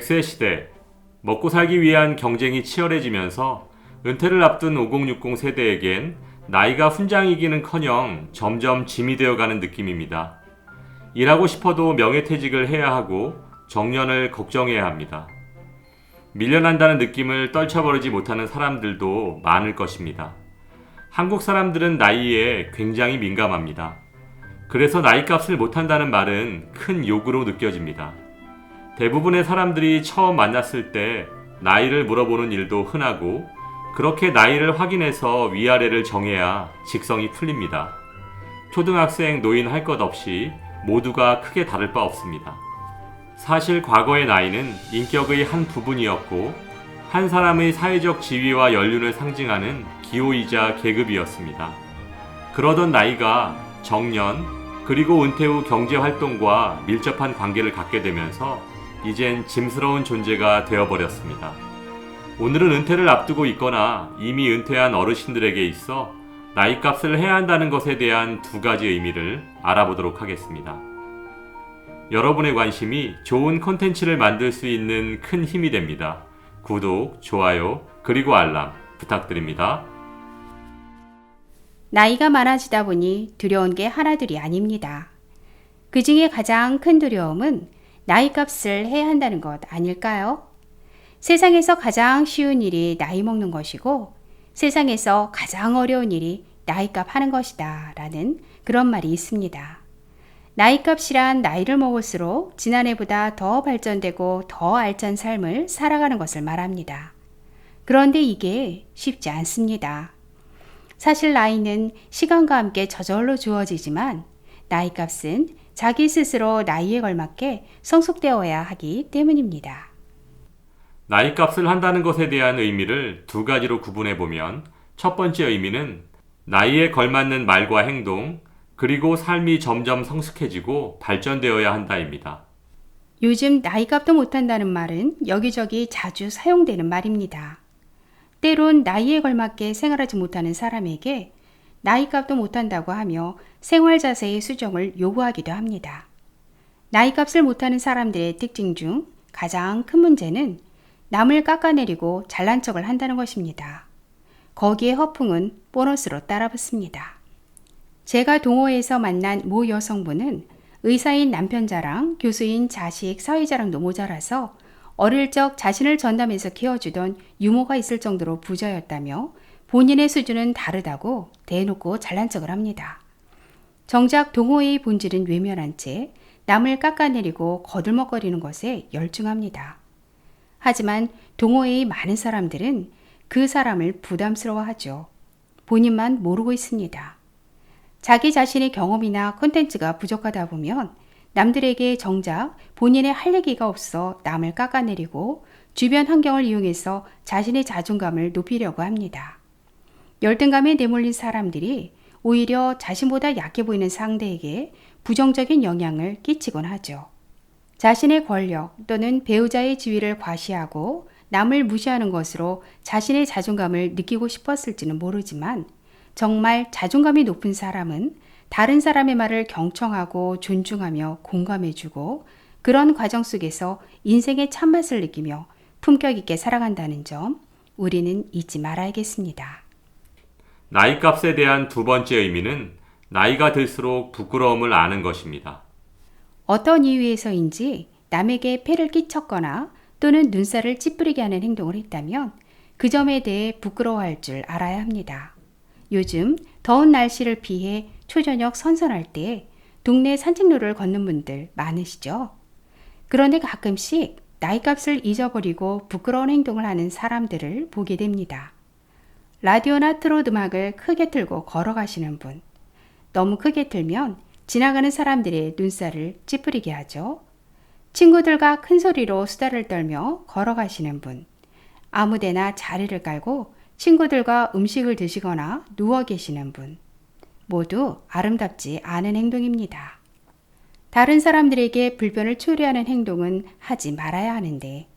100세 시대, 먹고 살기 위한 경쟁이 치열해지면서 은퇴를 앞둔 5060 세대에겐 나이가 훈장이기는커녕 점점 짐이 되어가는 느낌입니다. 일하고 싶어도 명예퇴직을 해야 하고 정년을 걱정해야 합니다. 밀려난다는 느낌을 떨쳐버리지 못하는 사람들도 많을 것입니다. 한국 사람들은 나이에 굉장히 민감합니다. 그래서 나이값을 못한다는 말은 큰 욕으로 느껴집니다. 대부분의 사람들이 처음 만났을 때 나이를 물어보는 일도 흔하고 그렇게 나이를 확인해서 위아래를 정해야 직성이 풀립니다. 초등학생, 노인 할 것 없이 모두가 크게 다를 바 없습니다. 사실 과거의 나이는 인격의 한 부분이었고 한 사람의 사회적 지위와 연륜을 상징하는 기호이자 계급이었습니다. 그러던 나이가 정년, 그리고 은퇴 후 경제활동과 밀접한 관계를 갖게 되면서 이젠 짐스러운 존재가 되어버렸습니다. 오늘은 은퇴를 앞두고 있거나 이미 은퇴한 어르신들에게 있어 나이값을 해야 한다는 것에 대한 두 가지 의미를 알아보도록 하겠습니다. 여러분의 관심이 좋은 콘텐츠를 만들 수 있는 큰 힘이 됩니다. 구독, 좋아요, 그리고 알람 부탁드립니다. 나이가 많아지다 보니 두려운 게 하나둘이 아닙니다. 그 중에 가장 큰 두려움은 나이값을 해야 한다는 것 아닐까요? 세상에서 가장 쉬운 일이 나이 먹는 것이고 세상에서 가장 어려운 일이 나이값 하는 것이다 라는 그런 말이 있습니다. 나이값이란 나이를 먹을수록 지난해보다 더 발전되고 더 알찬 삶을 살아가는 것을 말합니다. 그런데 이게 쉽지 않습니다. 사실 나이는 시간과 함께 저절로 주어지지만 나이값은 자기 스스로 나이에 걸맞게 성숙되어야 하기 때문입니다. 나이값을 한다는 것에 대한 의미를 두 가지로 구분해보면 첫 번째 의미는 나이에 걸맞는 말과 행동, 그리고 삶이 점점 성숙해지고 발전되어야 한다입니다. 요즘 나이값도 못한다는 말은 여기저기 자주 사용되는 말입니다. 때론 나이에 걸맞게 생활하지 못하는 사람에게 나이값도 못한다고 하며 생활 자세의 수정을 요구하기도 합니다. 나이값을 못하는 사람들의 특징 중 가장 큰 문제는 남을 깎아내리고 잘난 척을 한다는 것입니다. 거기에 허풍은 보너스로 따라붙습니다. 제가 동호회에서 만난 모 여성분은 의사인 남편 자랑, 교수인 자식, 사회자랑도 모자라서 어릴 적 자신을 전담해서 키워주던 유모가 있을 정도로 부자였다며 본인의 수준은 다르다고 대놓고 잘난 척을 합니다. 정작 동호회의 본질은 외면한 채 남을 깎아내리고 거들먹거리는 것에 열중합니다. 하지만 동호회의 많은 사람들은 그 사람을 부담스러워하죠. 본인만 모르고 있습니다. 자기 자신의 경험이나 콘텐츠가 부족하다 보면 남들에게 정작 본인의 할 얘기가 없어 남을 깎아내리고 주변 환경을 이용해서 자신의 자존감을 높이려고 합니다. 열등감에 내몰린 사람들이 오히려 자신보다 약해 보이는 상대에게 부정적인 영향을 끼치곤 하죠. 자신의 권력 또는 배우자의 지위를 과시하고 남을 무시하는 것으로 자신의 자존감을 느끼고 싶었을지는 모르지만 정말 자존감이 높은 사람은 다른 사람의 말을 경청하고 존중하며 공감해주고 그런 과정 속에서 인생의 참맛을 느끼며 품격 있게 살아간다는 점 우리는 잊지 말아야겠습니다. 나이값에 대한 두 번째 의미는 나이가 들수록 부끄러움을 아는 것입니다. 어떤 이유에서인지 남에게 폐를 끼쳤거나 또는 눈살을 찌푸리게 하는 행동을 했다면 그 점에 대해 부끄러워할 줄 알아야 합니다. 요즘 더운 날씨를 피해 초저녁 선선할 때 동네 산책로를 걷는 분들 많으시죠? 그런데 가끔씩 나이값을 잊어버리고 부끄러운 행동을 하는 사람들을 보게 됩니다. 라디오나 트롯 음악을 크게 틀고 걸어가시는 분, 너무 크게 틀면 지나가는 사람들의 눈살을 찌푸리게 하죠. 친구들과 큰 소리로 수다를 떨며 걸어가시는 분, 아무데나 자리를 깔고 친구들과 음식을 드시거나 누워 계시는 분, 모두 아름답지 않은 행동입니다. 다른 사람들에게 불편을 초래하는 행동은 하지 말아야 하는데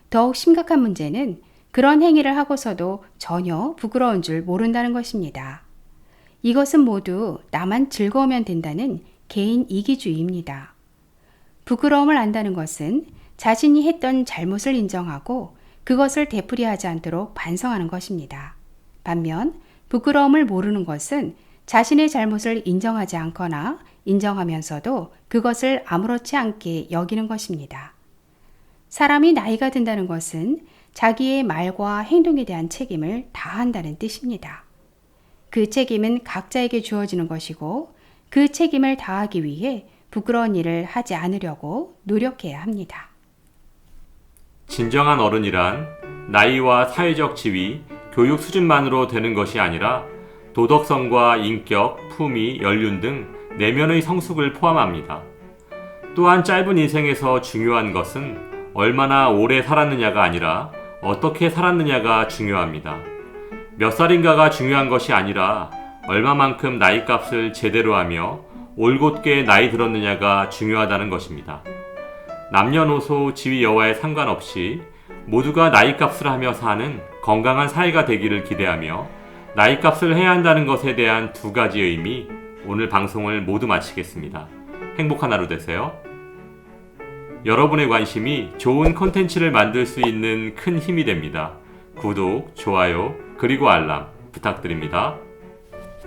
더욱 심각한 문제는 그런 행위를 하고서도 전혀 부끄러운 줄 모른다는 것입니다. 이것은 모두 나만 즐거우면 된다는 개인 이기주의입니다. 부끄러움을 안다는 것은 자신이 했던 잘못을 인정하고 그것을 되풀이하지 않도록 반성하는 것입니다. 반면 부끄러움을 모르는 것은 자신의 잘못을 인정하지 않거나 인정하면서도 그것을 아무렇지 않게 여기는 것입니다. 사람이 나이가 든다는 것은 자기의 말과 행동에 대한 책임을 다한다는 뜻입니다. 그 책임은 각자에게 주어지는 것이고 그 책임을 다하기 위해 부끄러운 일을 하지 않으려고 노력해야 합니다. 진정한 어른이란 나이와 사회적 지위, 교육 수준만으로 되는 것이 아니라 도덕성과 인격, 품위, 연륜 등 내면의 성숙을 포함합니다. 또한 짧은 인생에서 중요한 것은 얼마나 오래 살았느냐가 아니라 어떻게 살았느냐가 중요합니다. 몇 살인가가 중요한 것이 아니라 얼마만큼 나이값을 제대로 하며 올곧게 나이 들었느냐가 중요하다는 것입니다. 남녀노소 지위 여하에 상관없이 모두가 나이값을 하며 사는 건강한 사회가 되기를 기대하며 나이값을 해야 한다는 것에 대한 두 가지 의미, 오늘 방송을 모두 마치겠습니다. 행복한 하루 되세요. 여러분의 관심이 좋은 콘텐츠를 만들 수 있는 큰 힘이 됩니다. 구독, 좋아요, 그리고 알람 부탁드립니다.